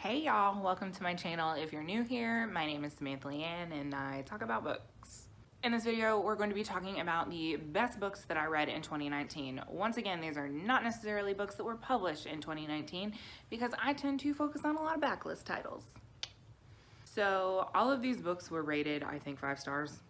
Hey y'all, welcome to my channel. If you're new here, my name is Samantha Leighanne and I talk about books. In this video, we're going to be talking about the best books that I read in 2019. Once again, these are not necessarily books that were published in 2019 because I tend to focus on a lot of backlist titles. So all of these books were rated, I think, 5 stars.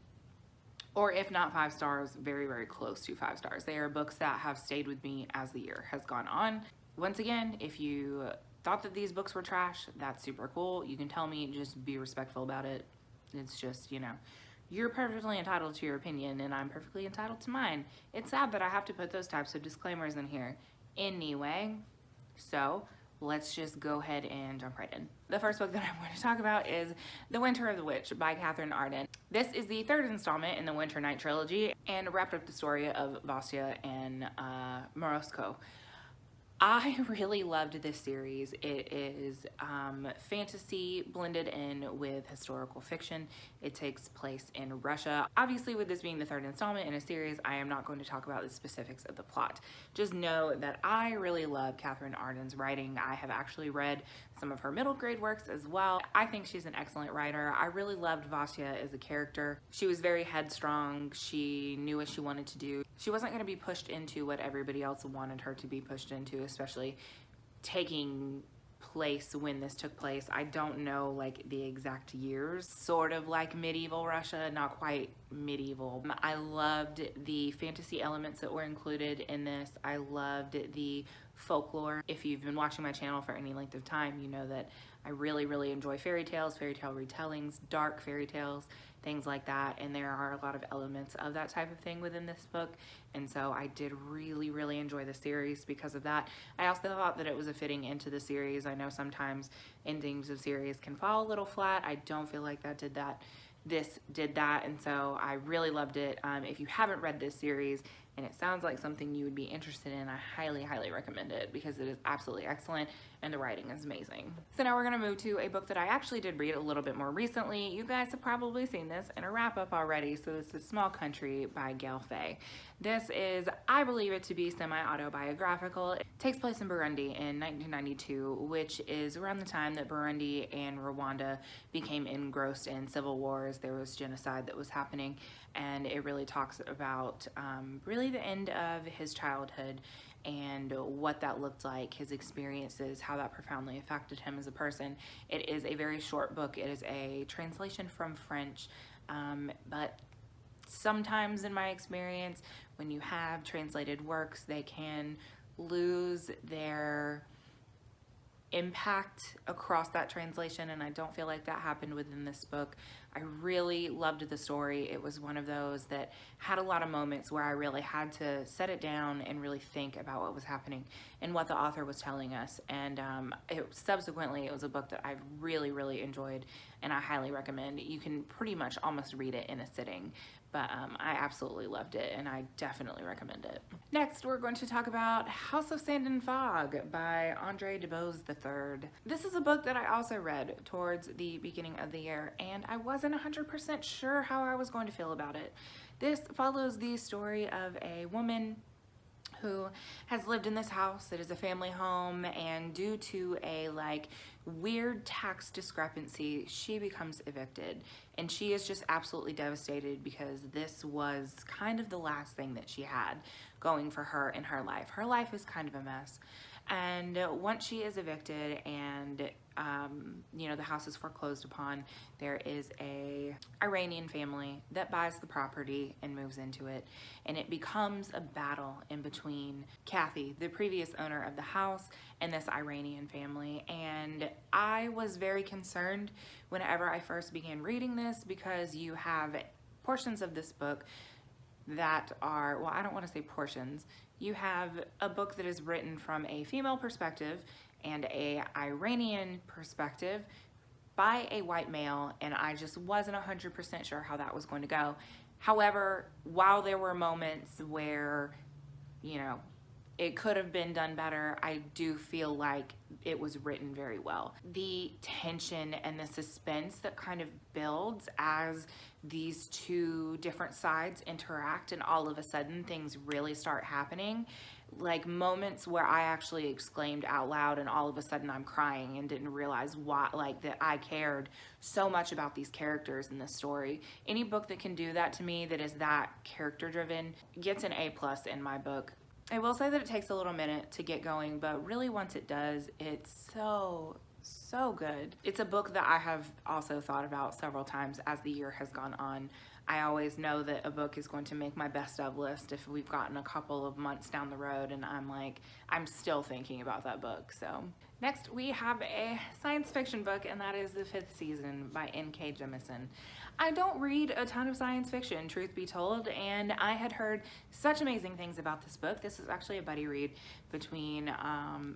Or if not 5 stars, very, very close to 5 stars. They are books that have stayed with me as the year has gone on. Once again, if you thought that these books were trash, that's super cool. You can tell me, just be respectful about it. It's just, you're perfectly entitled to your opinion and I'm perfectly entitled to mine. It's sad that I have to put those types of disclaimers in here anyway. So let's just go ahead and jump right in. The first book that I'm going to talk about is The Winter of the Witch by Kite Runner. This is the third installment in the Winter Night trilogy and wrapped up the story of Vasya and Morozko. I really loved this series. It is fantasy blended in with historical fiction. It takes place in Russia. Obviously, with this being the third installment in a series, I am not going to talk about the specifics of the plot. Just know that I really love Kite Runner's writing. I have actually read some of her middle grade works as well. I think she's an excellent writer. I really loved Vasya as a character. She was very headstrong. She knew what she wanted to do. She wasn't going to be pushed into what everybody else wanted her to be pushed into, especially taking place when this took place. I don't know like the exact years, sort of like medieval Russia, not quite medieval. I loved the fantasy elements that were included in this. I loved the folklore. If you've been watching my channel for any length of time, you know that I really enjoy fairy tales, fairy tale retellings, dark fairy tales, things like that, and there are a lot of elements of that type of thing within this book, and so I did really enjoy the series because of that. I also thought that it was a fitting into the series. I know sometimes endings of series can fall a little flat. I don't feel like that did that. This did that, and so I really loved it. If you haven't read this series and it sounds like something you would be interested in, I highly recommend it because it is absolutely excellent and the writing is amazing. So now we're gonna move to a book that I actually did read a little bit more recently. You guys have probably seen this in a wrap up already. So this is Small Country by Gail Fay. This is, I believe it to be semi-autobiographical. It takes place in Burundi in 1992, which is around the time that Burundi and Rwanda became engrossed in civil wars. There was genocide that was happening, and it really talks about really the end of his childhood and what that looked like, his experiences, how that profoundly affected him as a person. It is a very short book. It is a translation from French, but sometimes in my experience, when you have translated works, they can lose their impact across that translation, and I don't feel like that happened within this book. I really loved the story. It was one of those that had a lot of moments where I really had to set it down and really think about what was happening and what the author was telling us, and subsequently it was a book that I've really enjoyed and I highly recommend. You can pretty much almost read it in a sitting, but I absolutely loved it and I definitely recommend it. Next, we're going to talk about House of Sand and Fog by Andre Dubose III. This is a book that I also read towards the beginning of the year, and I wasn't 100% sure how I was going to feel about it. This follows the story of a woman who has lived in this house. It is a family home, and due to a weird tax discrepancy, she becomes evicted, and she is just absolutely devastated because this was kind of the last thing that she had going for her in her life. Her life is kind of a mess, and once she is evicted and the house is foreclosed upon, there is a Iranian family that buys the property and moves into it, and it becomes a battle in between Kathy, the previous owner of the house, and this Iranian family. And I was very concerned whenever I first began reading this because you have portions of this book that are, well, I don't want to say portions. You have a book that is written from a female perspective and a Iranian perspective by a white male, and I just wasn't 100% sure how that was going to go. However, while there were moments where, it could have been done better. I do feel like it was written very well. The tension and the suspense that kind of builds as these two different sides interact and all of a sudden things really start happening, like moments where I actually exclaimed out loud and all of a sudden I'm crying and didn't realize why, like that I cared so much about these characters in this story. Any book that can do that to me, that is that character driven, gets an A+ in my book. I will say that it takes a little minute to get going, but really once it does, it's so good. It's a book that I have also thought about several times as the year has gone on. I always know that a book is going to make my best of list if we've gotten a couple of months down the road and I'm still thinking about that book. So next we have a science fiction book, and that is The Fifth Season by N.K. Jemisin. I don't read a ton of science fiction, truth be told, and I had heard such amazing things about this book. This is actually a buddy read between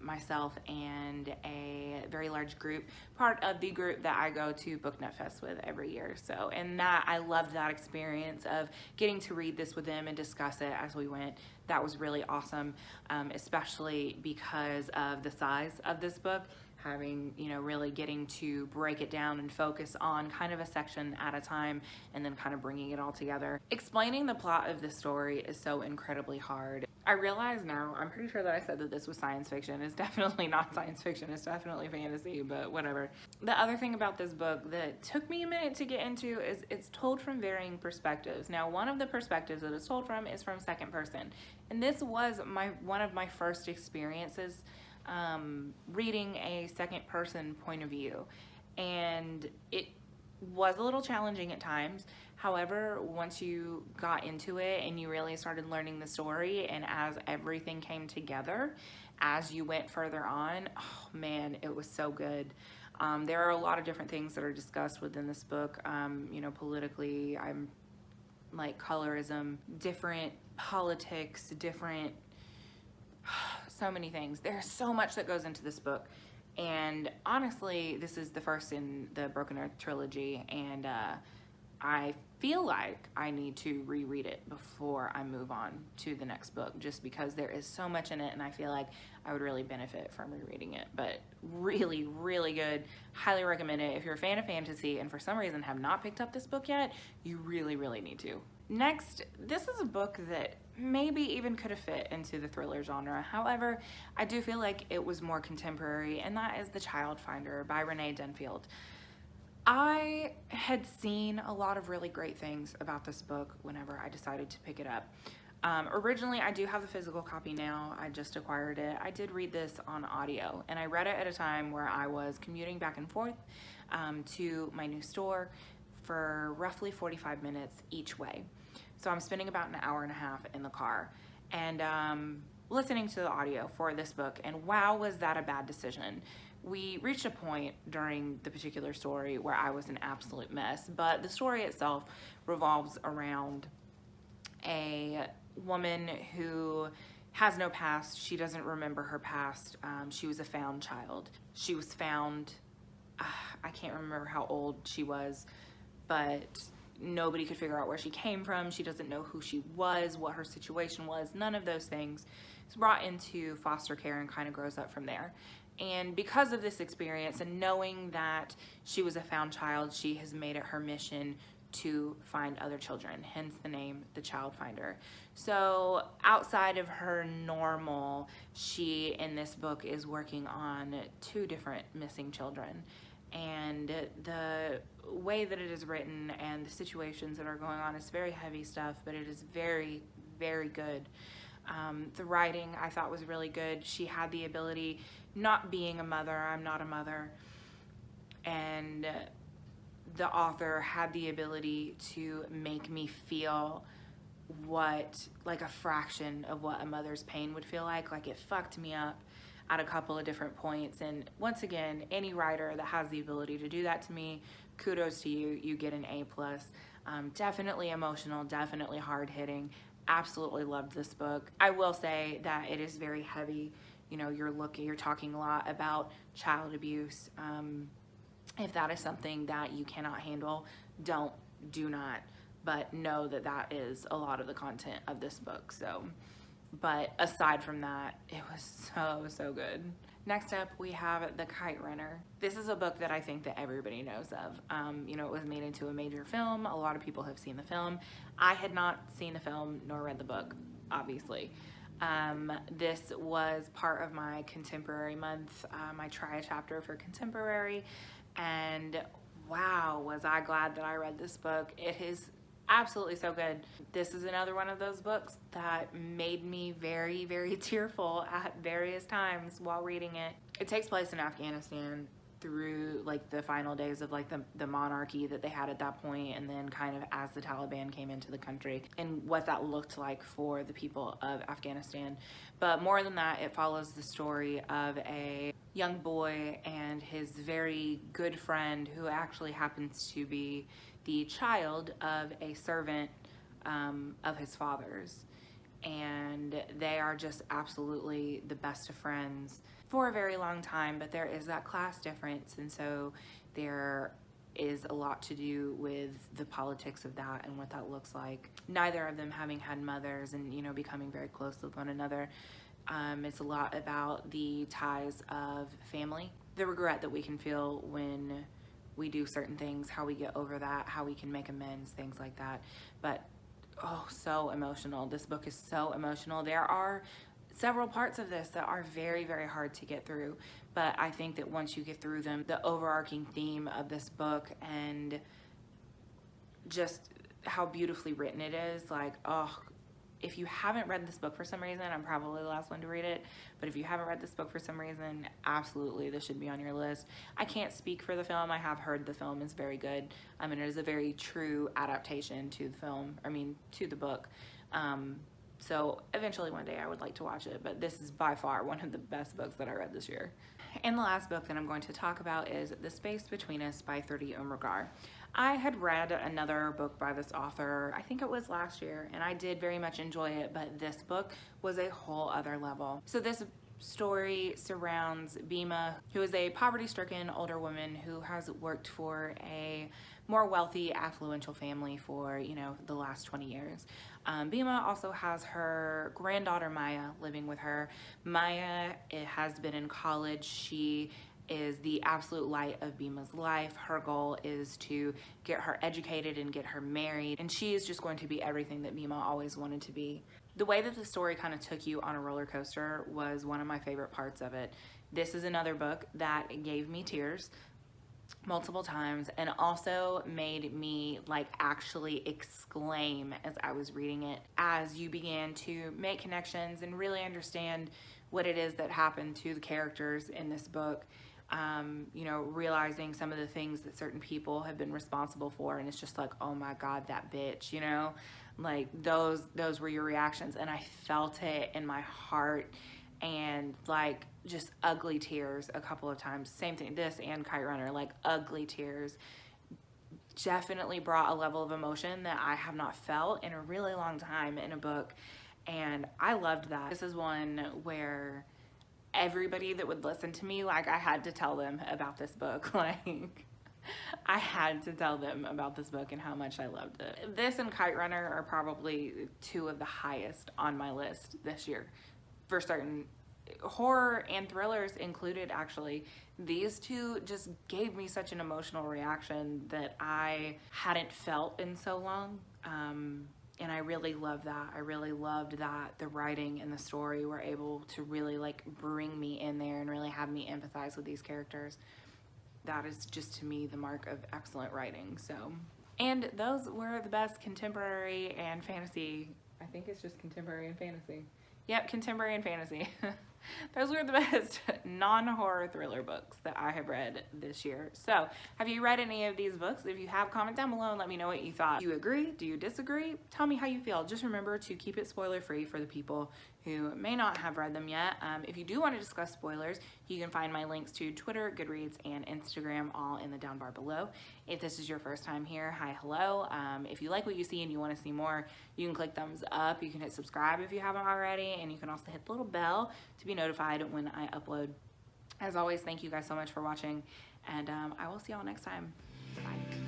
myself and a very large group, part of the group that I go to Book Nut Fest with every year. So, and that, I loved that experience of getting to read this with them and discuss it as we went. That was really awesome, especially because of the size of this book. Having, really getting to break it down and focus on kind of a section at a time and then kind of bringing it all together. Explaining the plot of this story is so incredibly hard. I realize now, I'm pretty sure that I said that this was science fiction. It's definitely not science fiction. It's definitely fantasy, but whatever. The other thing about this book that took me a minute to get into is it's told from varying perspectives. Now, one of the perspectives that it's told from is from second person. And this was one of my first experiences reading a second person point of view, and it was a little challenging at times. However, once you got into it and you really started learning the story, and as everything came together as you went further on, oh man, it was so good. There are a lot of different things that are discussed within this book, politically, like colorism, different politics, different so many things. There's so much that goes into this book, and honestly this is the first in the Broken Earth trilogy, and I feel like I need to reread it before I move on to the next book, just because there is so much in it and I feel like I would really benefit from rereading it. But really, really good. Highly recommend it. If you're a fan of fantasy and for some reason have not picked up this book yet, you really, really need to. Next, this is a book that maybe even could have fit into the thriller genre. However, I do feel like it was more contemporary, and that is The Child Finder by Renee Dunfield. I had seen a lot of really great things about this book whenever I decided to pick it up. Originally, I do have a physical copy now. I just acquired it. I did read this on audio, and I read it at a time where I was commuting back and forth to my new store for roughly 45 minutes each way. So I'm spending about an hour and a half in the car and listening to the audio for this book, and wow, was that a bad decision. We reached a point during the particular story where I was an absolute mess, but the story itself revolves around a woman who has no past. She doesn't remember her past. She was a found child. She was found, I can't remember how old she was, but nobody could figure out where she came from. She doesn't know who she was, what her situation was, none of those things. She's brought into foster care and kind of grows up from there. And because of this experience and knowing that she was a found child, she has made it her mission to find other children, hence the name The Child Finder. So outside of her normal, she in this book is working on 2 different missing children. And the way that it is written and the situations that are going on is very heavy stuff, but it is very, very good. The writing I thought was really good. She had the ability, not being a mother, I'm not a mother, and the author had the ability to make me feel like a fraction of what a mother's pain would feel like. Like, it fucked me up at a couple of different points. And once again, any writer that has the ability to do that to me, kudos to you. You get an A+. Definitely emotional, definitely hard-hitting. Absolutely loved this book. I will say that it is very heavy. You're talking a lot about child abuse. If that is something that you cannot handle, do not. But know that that is a lot of the content of this book. So But aside from that, it was so good. Next up, we have The Kite Runner. This is a book that I think that everybody knows of. It was made into a major film. A lot of people have seen the film. I had not seen the film nor read the book, obviously. This was part of my contemporary month, my try a chapter for contemporary, and wow, was I glad that I read this book. It is absolutely so good. This is another one of those books that made me very tearful at various times while reading it. It takes place in Afghanistan through like the final days of like the monarchy that they had at that point, and then kind of as the Taliban came into the country and what that looked like for the people of Afghanistan. But more than that, it follows the story of a young boy and his very good friend who actually happens to be the child of a servant of his father's, and they are just absolutely the best of friends for a very long time. But there is that class difference, and so there is a lot to do with the politics of that and what that looks like. Neither of them having had mothers and becoming very close with one another. It's a lot about the ties of family, the regret that we can feel when we do certain things, how we get over that, how we can make amends, things like that. But oh, so emotional. This book is so emotional. There are several parts of this that are very hard to get through, but I think that once you get through them, the overarching theme of this book and just how beautifully written it is, like, oh, if you haven't read this book for some reason, I'm probably the last one to read it, but if you haven't read this book for some reason, absolutely this should be on your list. I can't speak for the film. I have heard the film is very good. It is a very true adaptation to the book. So eventually one day I would like to watch it, but this is by far one of the best books that I read this year. And the last book that I'm going to talk about is The Space Between Us by 30 Umragar. I had read another book by this author, I think it was last year, and I did very much enjoy it, but this book was a whole other level. So this story surrounds Bhima, who is a poverty-stricken older woman who has worked for a more wealthy, affluential family for, the last 20 years. Bhima also has her granddaughter Maya living with her. Maya has been in college. She is the absolute light of Bhima's life. Her goal is to get her educated and get her married, and she is just going to be everything that Bhima always wanted to be. The way that the story kind of took you on a roller coaster was one of my favorite parts of it. This is another book that gave me tears multiple times and also made me actually exclaim as I was reading it, as you began to make connections and really understand what it is that happened to the characters in this book. Realizing some of the things that certain people have been responsible for, and it's just like, oh my God, that bitch, those were your reactions, and I felt it in my heart, and just ugly tears a couple of times. Same thing, this and Kite Runner, ugly tears. Definitely brought a level of emotion that I have not felt in a really long time in a book, and I loved that. This is one where everybody that would listen to me, I had to tell them about this book. I had to tell them about this book and how much I loved it. This and Kite Runner are probably two of the highest on my list this year, for certain. Horror and thrillers included, actually. These two just gave me such an emotional reaction that I hadn't felt in so long. And I really love that. I really loved that the writing and the story were able to really bring me in there and really have me empathize with these characters. That is just, to me, the mark of excellent writing. So, and those were the best contemporary and fantasy. I think it's just contemporary and fantasy. Yep, contemporary and fantasy. Those were the best non-horror thriller books that I have read this year. So, have you read any of these books? If you have, comment down below and let me know what you thought. Do you agree? Do you disagree? Tell me how you feel. Just remember to keep it spoiler-free for the people who may not have read them yet. If you do want to discuss spoilers, you can find my links to Twitter, Goodreads, and Instagram all in the down bar below. If this is your first time here, hi, hello. If you like what you see and you want to see more, you can click thumbs up. You can hit subscribe if you haven't already, and you can also hit the little bell to be notified when I upload. As always, thank you guys so much for watching, and I will see y'all next time. Bye.